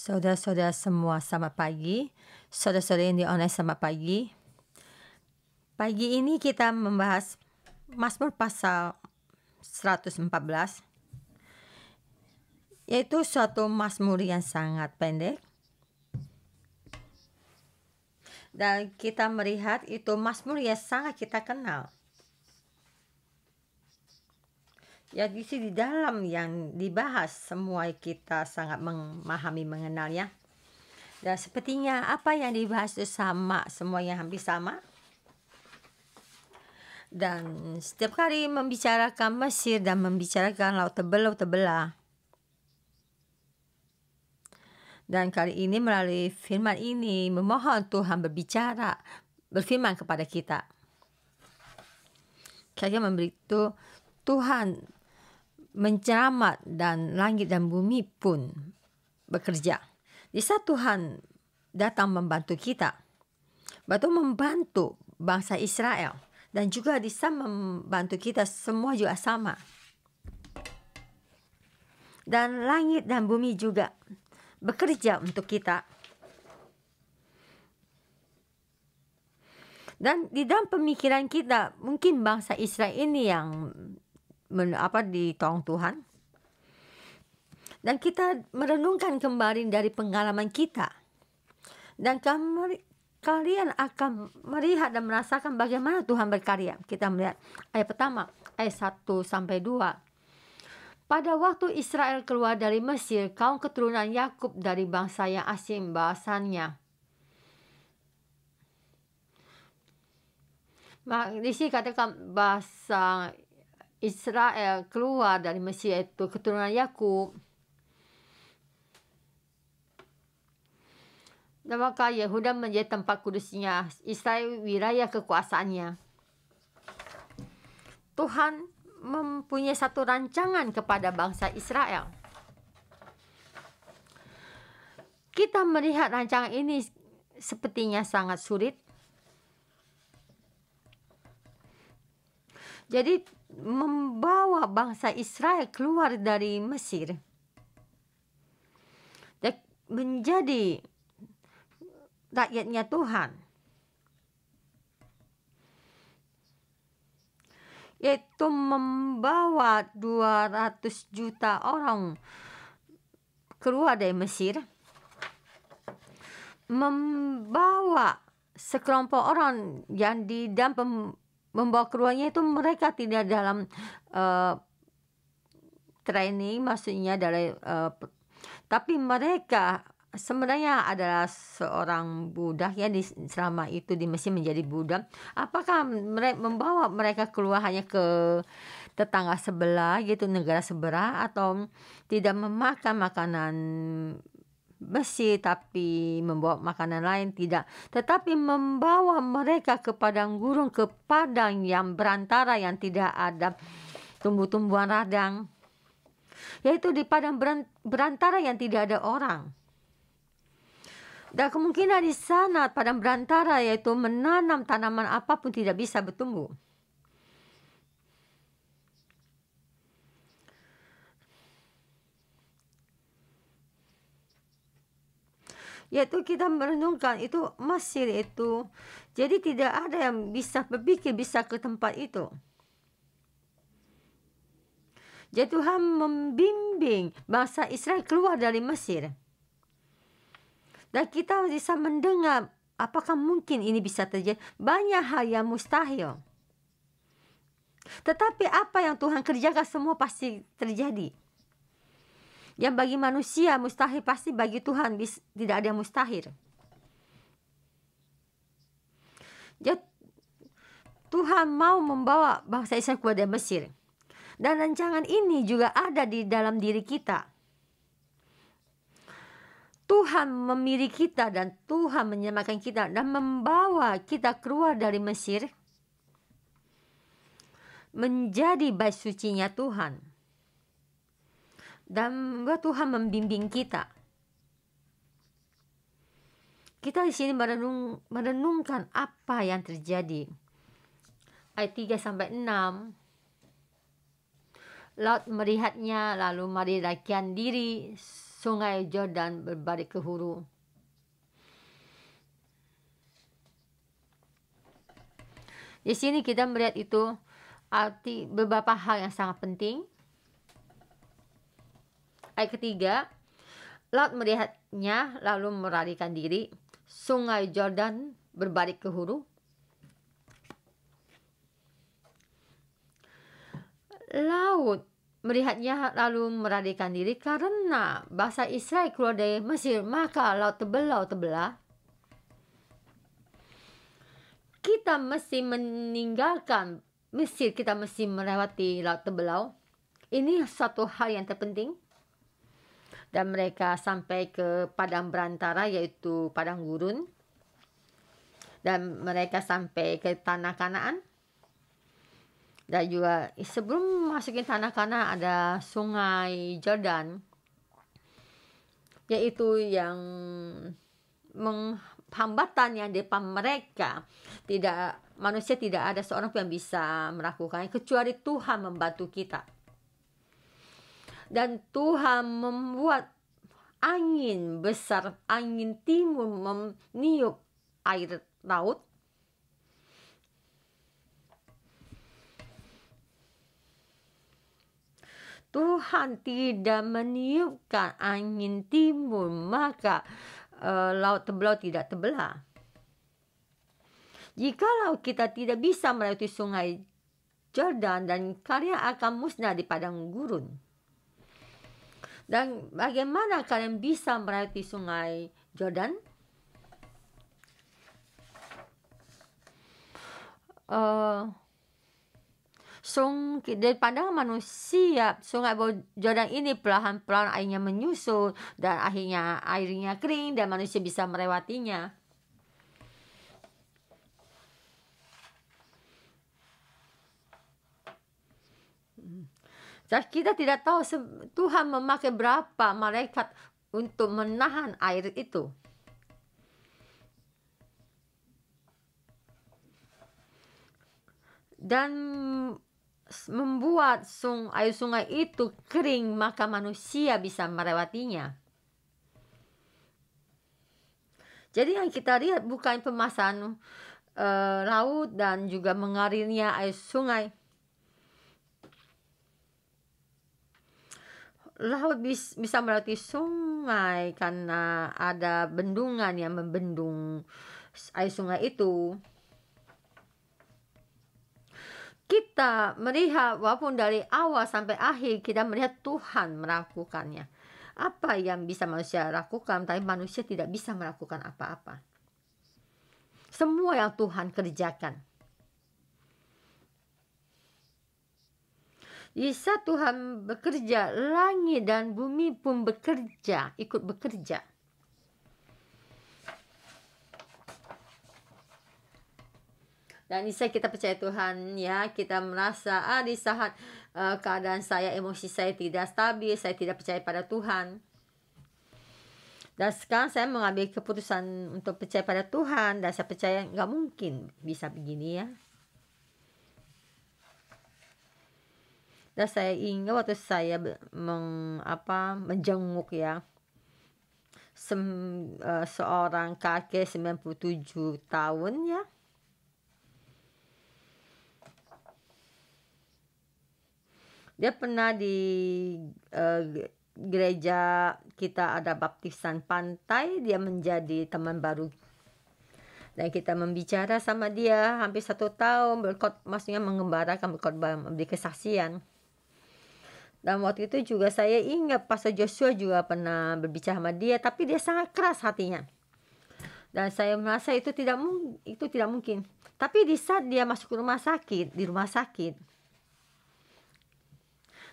Saudara-saudara semua, selamat pagi. Saudara-saudara yang di online, selamat pagi. Pagi ini kita membahas Mazmur pasal 114, yaitu suatu mazmur yang sangat pendek. Dan kita melihat itu mazmur yang sangat kita kenal. Ya, di sini dalam yang dibahas semua kita sangat memahami, mengenalnya. Dan sepertinya apa yang dibahas itu sama, semua yang hampir sama. Dan setiap kali membicarakan Mesir dan membicarakan laut tebelah. Dan kali ini melalui firman ini memohon Tuhan berbicara, berfirman kepada kita. Kaya memberi itu Tuhan mencermat dan langit dan bumi pun bekerja. Di saat Tuhan datang membantu kita, membantu bangsa Israel, dan juga di saat membantu kita semua juga sama. Dan langit dan bumi juga bekerja untuk kita. Dan di dalam pemikiran kita, mungkin bangsa Israel ini yang ditolong Tuhan. Dan kita merenungkan kembali dari pengalaman kita. Dan kalian akan melihat dan merasakan bagaimana Tuhan berkarya. Kita melihat ayat pertama, ayat 1-2. Pada waktu Israel keluar dari Mesir, kaum keturunan Yakub dari bangsa yang asing bahasannya. Di sini katakan bahasa Israel keluar dari Mesir, itu keturunan Yakub. Dan maka Yehuda menjadi tempat kudusnya, Israel wilayah kekuasaannya. Tuhan mempunyai satu rancangan kepada bangsa Israel. Kita melihat rancangan ini sepertinya sangat sulit. Jadi membawa bangsa Israel keluar dari Mesir dan menjadi rakyatnya Tuhan, yaitu membawa 200 juta orang keluar dari Mesir, membawa sekelompok orang yang di dalam membawa keluarnya itu mereka tidak dalam training, maksudnya dari tapi mereka sebenarnya adalah seorang budak yang selama itu di Mesir menjadi budak. Apakah membawa mereka keluar hanya ke tetangga sebelah gitu, negara sebelah, atau tidak memakan makanan Mesir tapi membawa makanan lain? Tidak, tetapi membawa mereka ke padang gurun, ke padang yang berantara yang tidak ada tumbuh-tumbuhan ladang, yaitu di padang berantara yang tidak ada orang. Dan kemungkinan di sana padang berantara, yaitu menanam tanaman apapun tidak bisa bertumbuh. Yaitu kita merenungkan itu Mesir itu, jadi tidak ada yang bisa berpikir bisa ke tempat itu. Jadi Tuhan membimbing bangsa Israel keluar dari Mesir. Dan kita bisa mendengar apakah mungkin ini bisa terjadi. Banyak hal yang mustahil. Tetapi apa yang Tuhan kerjakan semua pasti terjadi. Yang bagi manusia mustahil, pasti bagi Tuhan tidak ada yang mustahil. Jadi Tuhan mau membawa bangsa Israel keluar dari Mesir. Dan rancangan ini juga ada di dalam diri kita. Tuhan memilih kita dan Tuhan menyelamatkan kita dan membawa kita keluar dari Mesir menjadi bait sucinya Tuhan. Dan Tuhan membimbing kita. Kita di sini merenungkan apa yang terjadi. Ayat 3-6. Lot melihatnya, lalu mari rakyat diri sungai Jordan berbalik ke hulu. Di sini kita melihat itu arti beberapa hal yang sangat penting. Ayat ketiga, Laut melihatnya lalu melarikan diri. Sungai Jordan berbalik ke hulu. Laut melihatnya lalu melarikan diri karena bangsa Israel keluar dari Mesir, maka laut terbelah. Kita mesti meninggalkan Mesir, kita mesti melewati laut terbelah. Ini satu hal yang terpenting. Dan mereka sampai ke padang berantara, yaitu padang gurun. Dan mereka sampai ke tanah Kanaan. Dan juga sebelum masukin tanah Kanaan ada sungai Jordan, yaitu yang hambatan yang di depan mereka. Manusia tidak ada seorang pun yang bisa melakukannya kecuali Tuhan membantu kita. Dan Tuhan membuat angin besar, angin timur meniup air laut. Tuhan tidak meniupkan angin timur, maka laut terbelah tidak terbelah. Jikalau kita tidak bisa melewati sungai Jordan, dan kalian akan musnah di padang gurun. Dan bagaimana kalian bisa melewati sungai Jordan? Dari pandangan manusia, sungai Jordan ini perlahan-lahan airnya menyusut dan akhirnya airnya kering dan manusia bisa melewatinya. Dan kita tidak tahu Tuhan memakai berapa malaikat untuk menahan air itu. Dan membuat air sungai itu kering, maka manusia bisa melewatinya. Jadi yang kita lihat bukan pemasan laut dan juga mengalirnya air sungai. Laut bisa melewati sungai karena ada bendungan yang membendung air sungai itu. Kita melihat walaupun dari awal sampai akhir kita melihat Tuhan melakukannya. Apa yang bisa manusia lakukan, tapi manusia tidak bisa melakukan apa-apa. Semua yang Tuhan kerjakan. Di saat Tuhan bekerja, langit dan bumi pun bekerja, ikut bekerja. Dan di saat kita percaya Tuhan, ya, kita merasa di saat keadaan saya, emosi saya tidak stabil, saya tidak percaya pada Tuhan. Dan sekarang saya mengambil keputusan untuk percaya pada Tuhan, dan saya percaya nggak mungkin bisa begini, ya. Dan saya ingat waktu saya menjenguk, ya, seorang kakek 97 tahun, ya. Dia pernah di gereja kita ada baptisan pantai, dia menjadi teman baru. Dan kita membicara sama dia hampir 1 tahun, maksudnya mengembarakan, berkhotbah, memberi kesaksian. Dan waktu itu juga saya ingat Pastor Joshua juga pernah berbicara sama dia, tapi dia sangat keras hatinya. Dan saya merasa itu tidak mungkin. Tapi di saat dia masuk ke rumah sakit,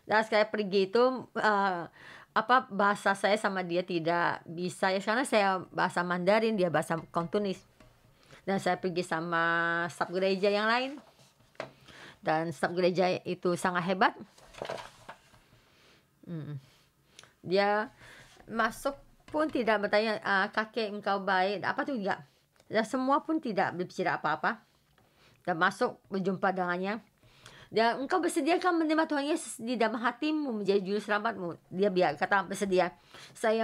dan sekali pergi itu bahasa saya sama dia tidak bisa, ya, karena saya bahasa Mandarin, dia bahasa Kantonis. Dan saya pergi sama staf gereja yang lain. Dan staf gereja itu sangat hebat. Dia masuk pun tidak bertanya, kakek engkau baik, apa tuh, enggak. Dan semua pun tidak berbicara apa-apa. Dan masuk berjumpa dengannya. Dan engkau bersediakan menerima Tuhan Yesus di dalam hatimu menjadi juru selamatmu. Dia kata bersedia. Saya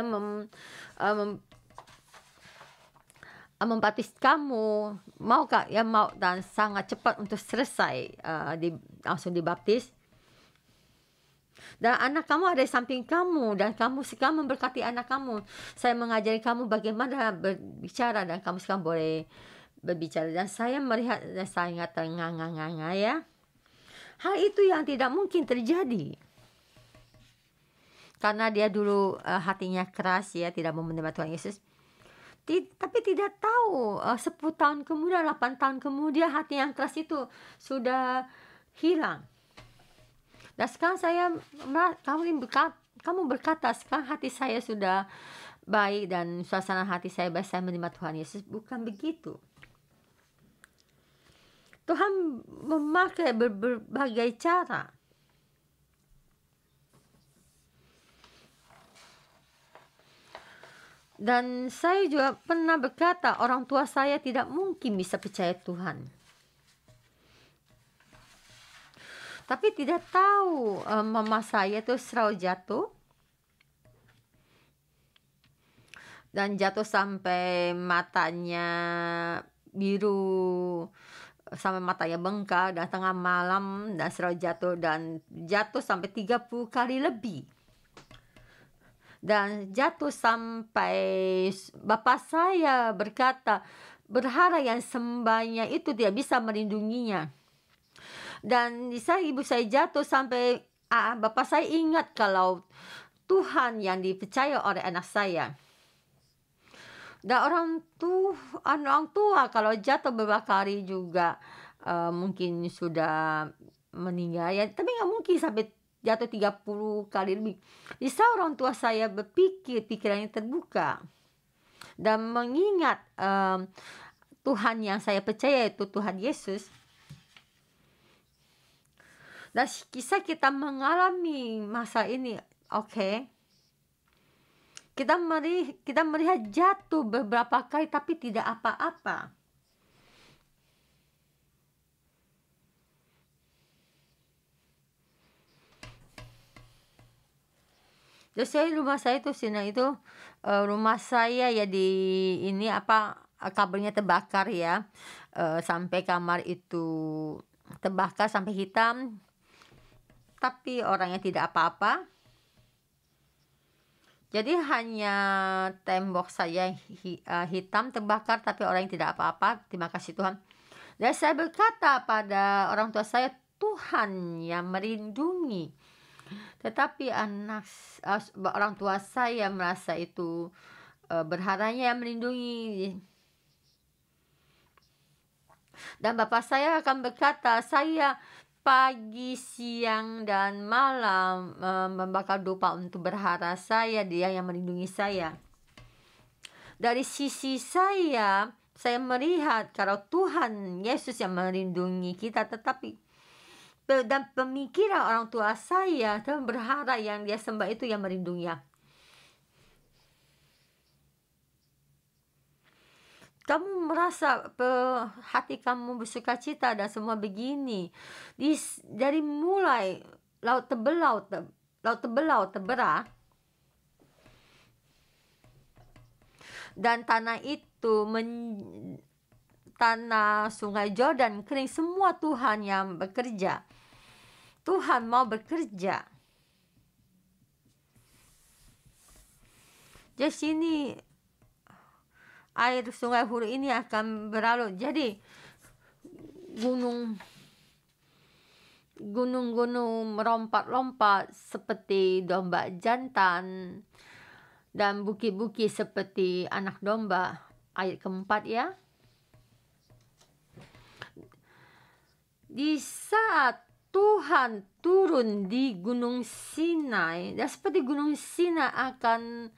membaptis kamu, mau kak? Ya mau, dan sangat cepat untuk selesai langsung dibaptis. Dan anak kamu ada di samping kamu, dan kamu sekarang memberkati anak kamu. Saya mengajari kamu bagaimana berbicara, dan kamu sekarang boleh berbicara. Dan saya melihat dan sangat ternganga-nganga ya. Hal itu yang tidak mungkin terjadi. Karena dia dulu hatinya keras ya, tidak mau menerima Tuhan Yesus. Tapi tidak tahu 10 tahun kemudian, 8 tahun kemudian hati yang keras itu sudah hilang. Dan sekarang kamu berkata sekarang hati saya sudah baik dan suasana hati saya baik, saya menerima Tuhan Yesus. Bukan begitu. Tuhan memakai berbagai cara. Dan saya juga pernah berkata, orang tua saya tidak mungkin bisa percaya Tuhan. Tapi tidak tahu, mama saya tuh selalu jatuh. Dan jatuh sampai matanya biru, sampai matanya bengkak, dan tengah malam dan selalu jatuh sampai 30 kali lebih. Dan jatuh sampai bapak saya berkata, berhala yang sembahnya itu tidak bisa melindunginya. Dan ibu saya jatuh sampai bapak saya ingat kalau Tuhan yang dipercaya oleh anak saya. Dan orang tua kalau jatuh beberapa kali juga mungkin sudah meninggal ya, tapi nggak mungkin sampai jatuh 30 kali lebih. Bisa orang tua saya berpikir, pikirannya terbuka dan mengingat Tuhan yang saya percaya itu Tuhan Yesus. Dan kisah kita mengalami masa ini, oke. Kita melihat jatuh beberapa kali tapi tidak apa-apa. Jadi rumah saya itu rumah saya ya di ini kabelnya terbakar ya, sampai kamar itu terbakar sampai hitam, tapi orangnya tidak apa-apa. Jadi hanya tembok saya hitam terbakar, tapi orang yang tidak apa-apa. Terima kasih Tuhan. Dan saya berkata pada orang tua saya, Tuhan yang melindungi. Tetapi orang tua saya merasa itu berhalanya yang melindungi. Dan bapak saya akan berkata, saya pagi, siang, dan malam membakar dupa untuk berharap dia yang melindungi saya. Dari sisi saya melihat kalau Tuhan Yesus yang melindungi kita, tetapi dan pemikiran orang tua saya dan berharap yang dia sembah itu yang melindunginya. Kamu merasa hati kamu bersuka cita dan semua begini. Dari mulai laut terbelah, dan tanah itu tanah sungai Jordan kering, semua Tuhan yang bekerja. Tuhan mau bekerja. Di sini air sungai Huru ini akan berlalu. Jadi gunung-gunung merompat-lompat seperti domba jantan, dan bukit-bukit seperti anak domba. Ayat keempat ya. Di saat Tuhan turun di Gunung Sinai, dan seperti Gunung Sinai akan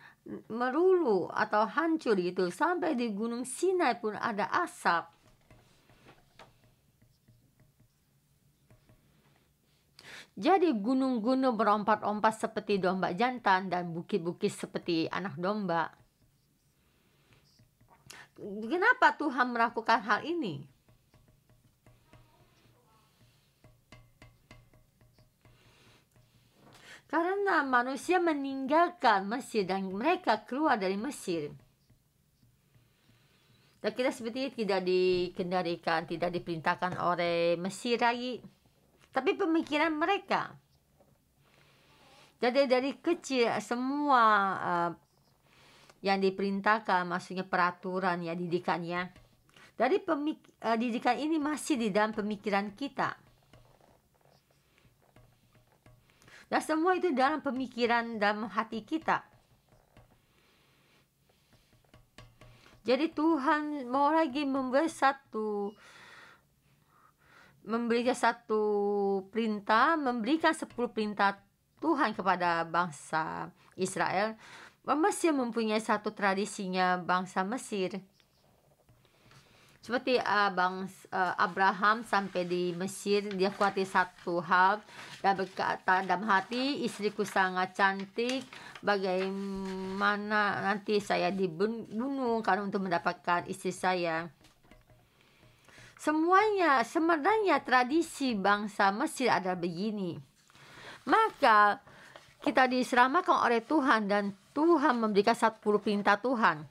merulu atau hancur gitu, sampai di Gunung Sinai pun ada asap. Jadi gunung-gunung berompat-ompat seperti domba jantan, dan bukit-bukit seperti anak domba. Kenapa Tuhan melakukan hal ini? Karena manusia meninggalkan Mesir dan mereka keluar dari Mesir. Dan kita seperti tidak dikendalikan, tidak diperintahkan oleh Mesir lagi, tapi pemikiran mereka. Jadi dari kecil semua yang diperintahkan, maksudnya peraturan ya, didikannya. Dari didikan ini masih di dalam pemikiran kita. Dan semua itu dalam pemikiran dalam hati kita. Jadi Tuhan mau lagi memberikan satu perintah, memberikan 10 perintah Tuhan kepada bangsa Israel. Mesir mempunyai satu tradisinya bangsa Mesir. Seperti Abraham sampai di Mesir, dia kuati satu hal dan berkata dalam hati, istriku sangat cantik, bagaimana nanti saya dibunuh karena untuk mendapatkan istri saya. Semuanya sebenarnya tradisi bangsa Mesir adalah begini. Maka kita diselamatkan oleh Tuhan dan Tuhan memberikan 10 perintah Tuhan.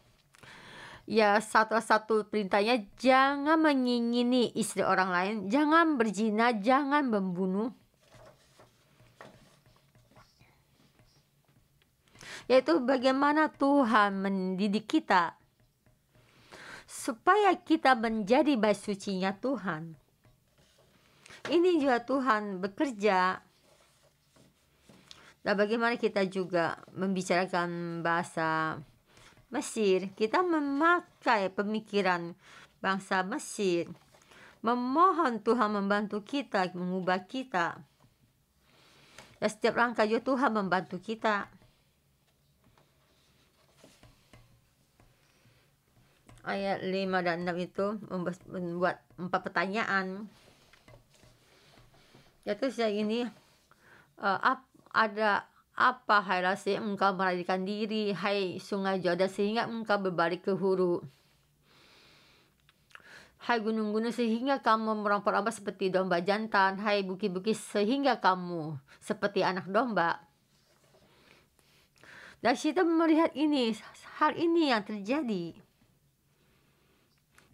Ya, satu perintahnya, jangan mengingini istri orang lain, jangan berzina, jangan membunuh. Yaitu bagaimana Tuhan mendidik kita supaya kita menjadi bait sucinya Tuhan. Ini juga Tuhan bekerja. Dan bagaimana kita juga membicarakan bahasa Mesir, kita memakai pemikiran bangsa Mesir, memohon Tuhan membantu kita, mengubah kita. Dan setiap langkah juga Tuhan membantu kita. Ayat 5 dan 6 itu membuat 4 pertanyaan. Yaitu saya ini, ada apa hai Lasih engkau melarikan diri, hai sungai Yordan, sehingga engkau berbalik ke hulu? Hai gunung-gunung, sehingga kamu merompok-rompok seperti domba jantan, hai bukit-bukit, sehingga kamu seperti anak domba. Dan kita melihat hal ini yang terjadi.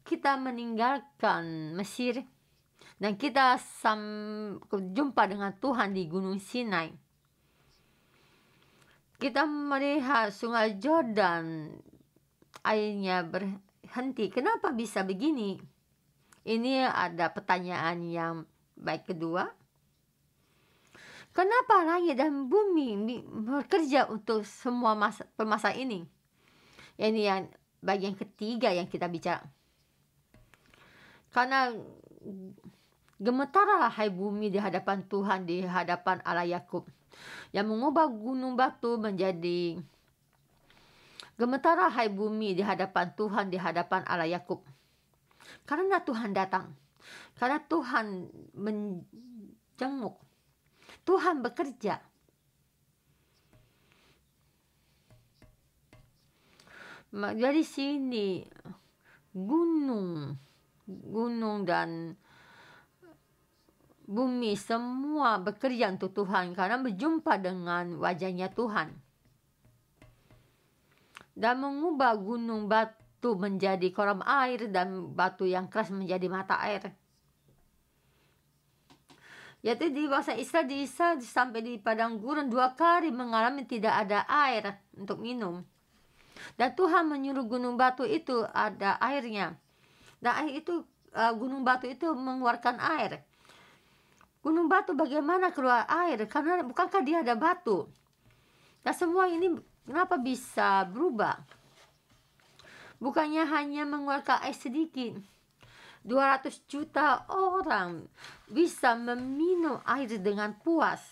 Kita meninggalkan Mesir dan kita jumpa dengan Tuhan di Gunung Sinai. Kita melihat sungai Yordan, airnya berhenti. Kenapa bisa begini? Ini ada pertanyaan yang baik kedua. Kenapa langit dan bumi bekerja untuk semua permasalahan ini? Ini yang bagian ketiga yang kita bicara. Karena gemetarlah hai bumi di hadapan Tuhan, di hadapan Allah Yakub, yang mengubah gunung batu menjadi gemetarlah hai bumi di hadapan Tuhan, di hadapan Allah Yakub. Karena Tuhan datang, karena Tuhan menjenguk, Tuhan bekerja. Dari sini gunung dan bumi semua bekerja untuk Tuhan karena berjumpa dengan wajahnya Tuhan. Dan mengubah gunung batu menjadi kolam air dan batu yang keras menjadi mata air. Yaitu di bangsa Israel sampai di padang gurun 2 kali mengalami tidak ada air untuk minum. Dan Tuhan menyuruh gunung batu itu ada airnya. Dan air itu, gunung batu itu mengeluarkan air. Gunung batu bagaimana keluar air? Karena bukankah dia ada batu? Dan semua ini kenapa bisa berubah? Bukannya hanya mengeluarkan air sedikit. 200 juta orang bisa meminum air dengan puas.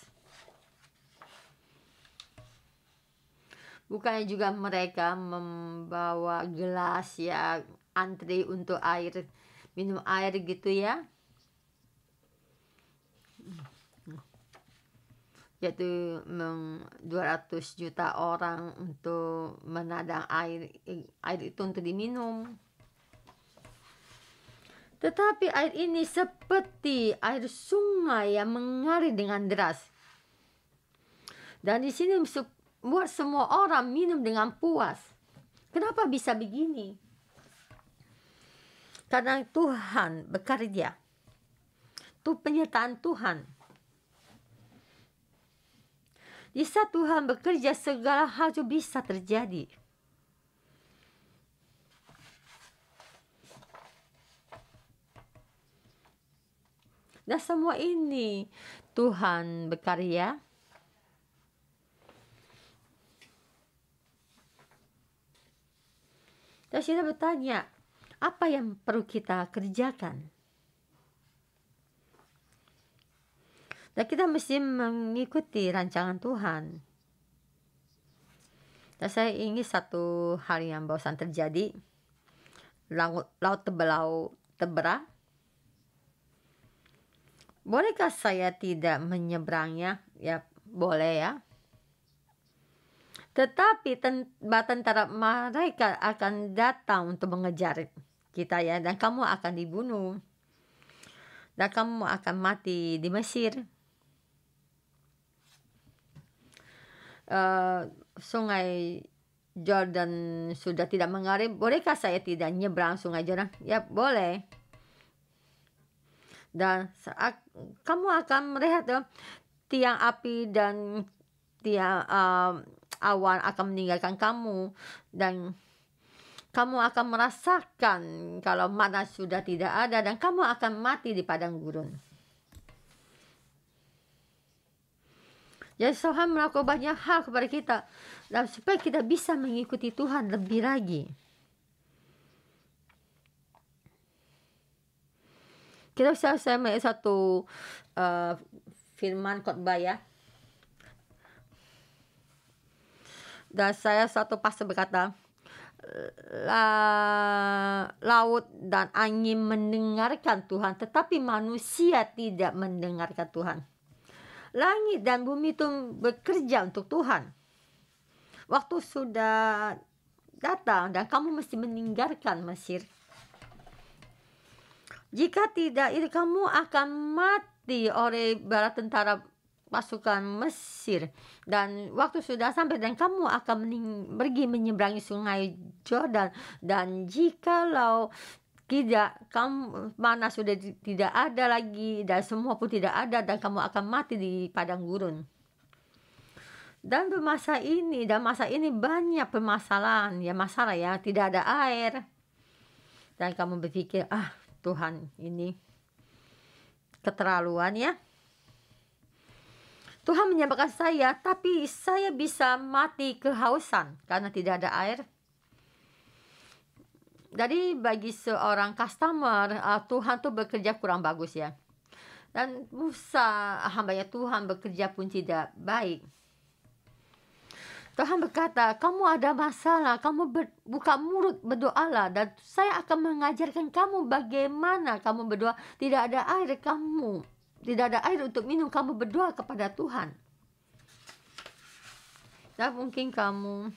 Bukannya juga mereka membawa gelas ya, antri untuk air, minum air gitu ya. Yaitu 200 juta orang untuk menadang air itu untuk diminum. Tetapi air ini seperti air sungai yang mengalir dengan deras. Dan di sini buat semua orang minum dengan puas. Kenapa bisa begini? Karena Tuhan bekerja. Itu penyertaan Tuhan. Di saat Tuhan bekerja, segala hal itu bisa terjadi. Dan semua ini Tuhan berkarya. Dan kita bertanya, apa yang perlu kita kerjakan? Dan kita mesti mengikuti rancangan Tuhan. Dan saya ingin satu hal yang barusan terjadi. Laut Tebera. Bolehkah saya tidak menyeberangnya? Ya, boleh ya. Tetapi tentara mereka akan datang untuk mengejar kita ya. Dan kamu akan dibunuh. Dan kamu akan mati di Mesir. Sungai Jordan sudah tidak mengalir. Bolehkah saya tidak nyebrang Sungai Jordan? Ya, boleh. Dan saat kamu akan melihat tiang api dan tiang awan akan meninggalkan kamu, dan kamu akan merasakan kalau mana sudah tidak ada, dan kamu akan mati di padang gurun. Jadi Tuhan melakukan banyak hal kepada kita, dan supaya kita bisa mengikuti Tuhan lebih lagi. Kita bisa saya melihat satu firman khotbah ya. Dan saya satu pastor berkata, laut dan angin mendengarkan Tuhan, tetapi manusia tidak mendengarkan Tuhan. Langit dan bumi itu bekerja untuk Tuhan. Waktu sudah datang dan kamu mesti meninggalkan Mesir. Jika tidak, itu kamu akan mati oleh bala tentara pasukan Mesir. Dan waktu sudah sampai dan kamu akan pergi menyeberangi Sungai Jordan. Dan jikalau tidak, kamu mana sudah tidak ada lagi, dan semua pun tidak ada, dan kamu akan mati di padang gurun. Dan masa ini banyak permasalahan, ya masalah ya, tidak ada air. Dan kamu berpikir, Tuhan ini keterlaluan ya. Tuhan menyelamatkan saya, tapi saya bisa mati kehausan karena tidak ada air. Jadi bagi seorang customer, Tuhan tuh bekerja kurang bagus ya. Dan Musa, hambanya Tuhan, bekerja pun tidak baik. Tuhan berkata, kamu ada masalah, kamu buka mulut berdoalah, dan saya akan mengajarkan kamu bagaimana kamu berdoa. Tidak ada air untuk minum, kamu berdoa kepada Tuhan. Dan mungkin kamu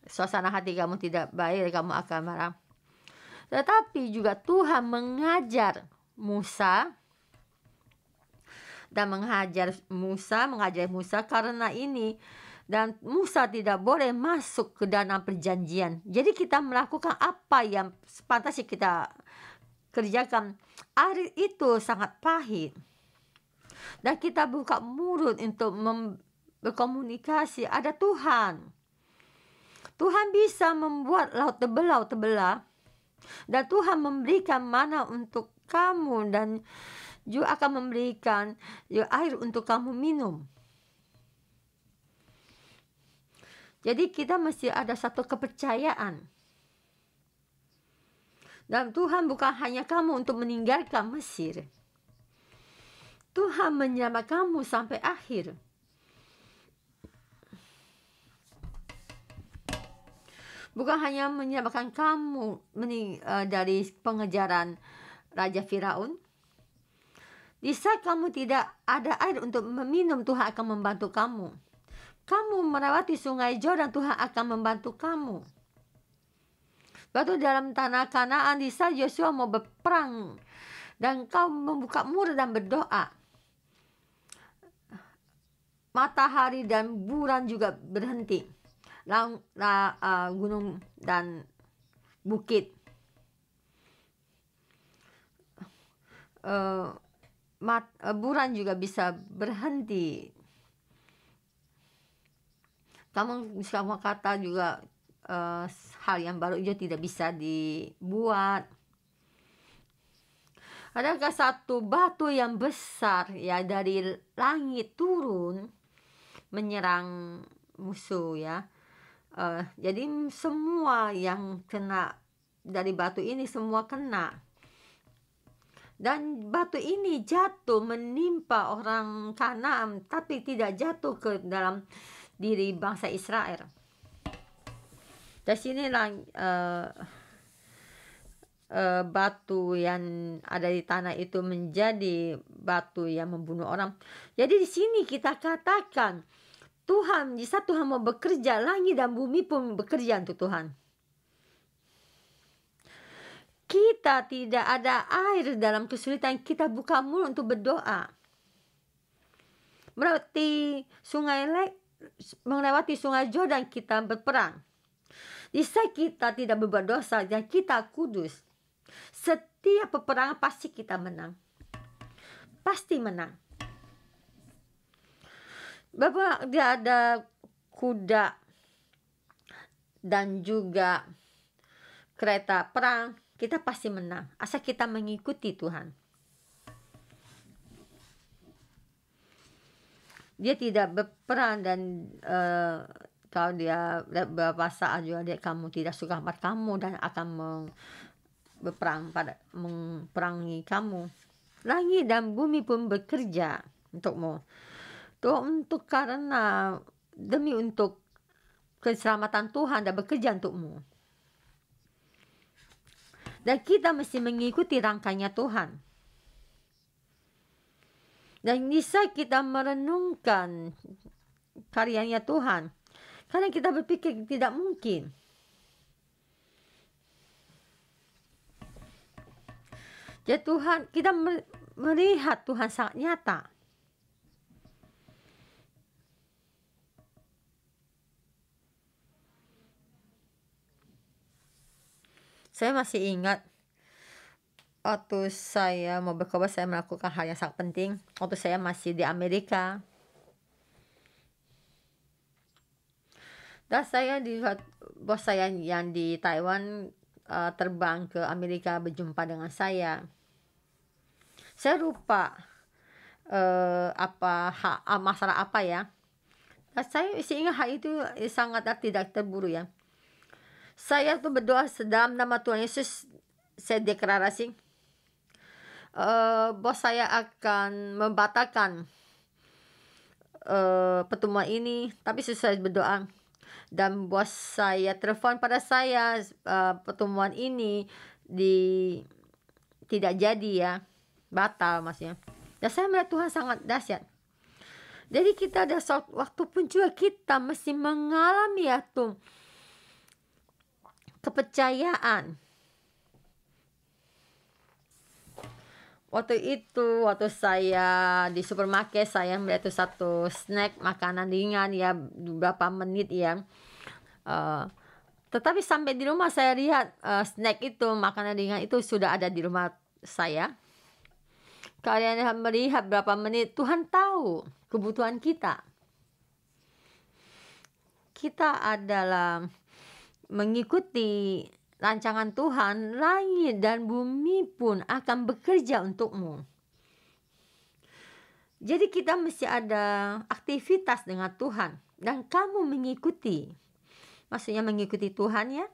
suasana hati kamu tidak baik, kamu akan marah. Tetapi juga Tuhan mengajar Musa karena ini. Dan Musa tidak boleh masuk ke dalam perjanjian. Jadi kita melakukan apa yang sepantasnya kita kerjakan. Air itu sangat pahit. Dan kita buka mulut untuk berkomunikasi. Ada Tuhan. Tuhan bisa membuat laut terbelah. Dan Tuhan memberikan mana untuk kamu. Dan juga akan memberikan air untuk kamu minum. Jadi kita mesti ada satu kepercayaan. Dan Tuhan bukan hanya kamu untuk meninggalkan Mesir. Tuhan menyelamatkan kamu sampai akhir. Bukan hanya menyelamatkan kamu dari pengejaran Raja Firaun. Di saat kamu tidak ada air untuk meminum, Tuhan akan membantu kamu. Kamu melewati Sungai Jordan, Tuhan akan membantu kamu. Waktu dalam tanah Kanaan, di saat Yosua mau berperang, dan kau membuka mulut dan berdoa, matahari dan bulan juga berhenti. Gunung dan bukit, bulan juga bisa berhenti. Kamu kata juga hal yang baru juga tidak bisa dibuat. Adakah satu batu yang besar ya dari langit turun menyerang musuh ya? Jadi semua yang kena dari batu ini semua kena. Dan batu ini jatuh menimpa orang Kanaan, tapi tidak jatuh ke dalam diri bangsa Israel. Dari sinilah batu yang ada di tanah itu menjadi batu yang membunuh orang. Jadi di sini kita katakan Tuhan, di saat Tuhan mau bekerja, langit dan bumi pun bekerja untuk Tuhan. Kita tidak ada air dalam kesulitan, kita buka mulut untuk berdoa. Melewati sungai Jordan kita berperang. Di saat kita tidak berbuat dosa dan kita kudus, setiap peperangan pasti kita menang. Pasti menang. Bapak, dia ada kuda dan juga kereta perang, kita pasti menang. Asal kita mengikuti Tuhan. Dia tidak berperang dan kalau dia beberapa saat juga kamu tidak suka sama kamu dan akan memperangi kamu. Langit dan bumi pun bekerja untukmu. Untuk karena demi untuk keselamatan Tuhan dan bekerja untukmu. Dan kita mesti mengikuti rangkaian Tuhan. Dan bisa kita merenungkan karyanya Tuhan. Karena kita berpikir tidak mungkin. Ya Tuhan, kita melihat Tuhan sangat nyata. Saya masih ingat waktu saya mau berkhotbah, saya melakukan hal yang sangat penting. Waktu saya masih di Amerika. Dan saya bos saya yang di Taiwan terbang ke Amerika berjumpa dengan saya. Saya lupa masalah apa ya. Dan saya masih ingat hal itu sangat tidak terburu ya. Saya tuh berdoa dalam nama Tuhan Yesus, saya deklarasi bos saya akan membatalkan pertemuan ini, tapi sesuai berdoa. Dan bos saya telepon pada saya, pertemuan ini tidak jadi ya, batal maksudnya. Dan saya melihat Tuhan sangat dahsyat. Jadi kita ada waktu pun juga kita mesti mengalami ya tuh kepercayaan. Waktu itu saya di supermarket, saya melihat satu snack makanan ringan ya, beberapa menit ya. Tetapi sampai di rumah saya lihat snack itu, makanan ringan itu sudah ada di rumah saya. Kalian melihat berapa menit, Tuhan tahu kebutuhan kita. Kita adalah mengikuti rancangan Tuhan, langit dan bumi pun akan bekerja untukmu. Jadi kita mesti ada aktivitas dengan Tuhan dan kamu mengikuti. Maksudnya mengikuti Tuhan ya.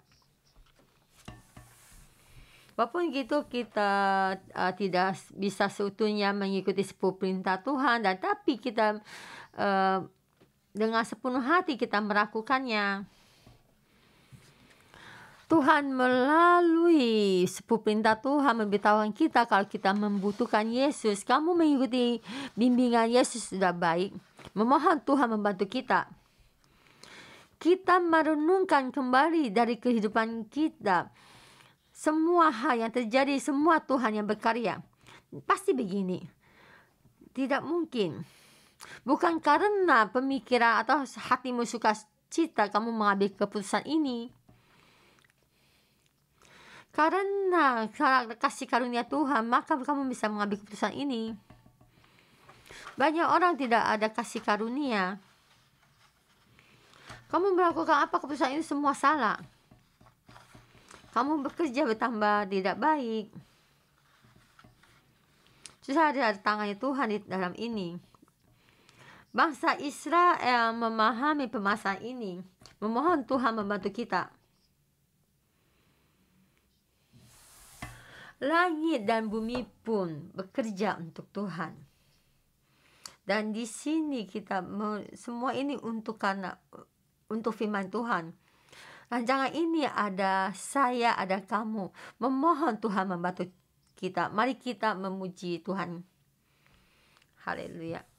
Walaupun gitu kita tidak bisa seutuhnya mengikuti 10 perintah Tuhan, dan tapi kita dengan sepenuh hati kita melakukannya. Tuhan melalui 10 perintah Tuhan memberitahukan kita kalau kita membutuhkan Yesus. Kamu mengikuti bimbingan Yesus sudah baik. Memohon Tuhan membantu kita. Kita merenungkan kembali dari kehidupan kita. Semua hal yang terjadi, semua Tuhan yang berkarya. Pasti begini. Tidak mungkin Bukan karena pemikiran atau hatimu suka cita kamu mengambil keputusan ini. Karena kasih karunia Tuhan, maka kamu bisa mengambil keputusan ini. Banyak orang tidak ada kasih karunia. Kamu melakukan apa keputusan ini semua salah. Kamu bekerja bertambah tidak baik. Susah ada tangannya Tuhan di dalam ini. Bangsa Israel memahami permasalahan ini. Memohon Tuhan membantu kita. Langit dan bumi pun bekerja untuk Tuhan. Dan di sini kita semua ini untuk firman Tuhan. Rancangan ini ada saya, ada kamu. Memohon Tuhan membantu kita. Mari kita memuji Tuhan. Haleluya.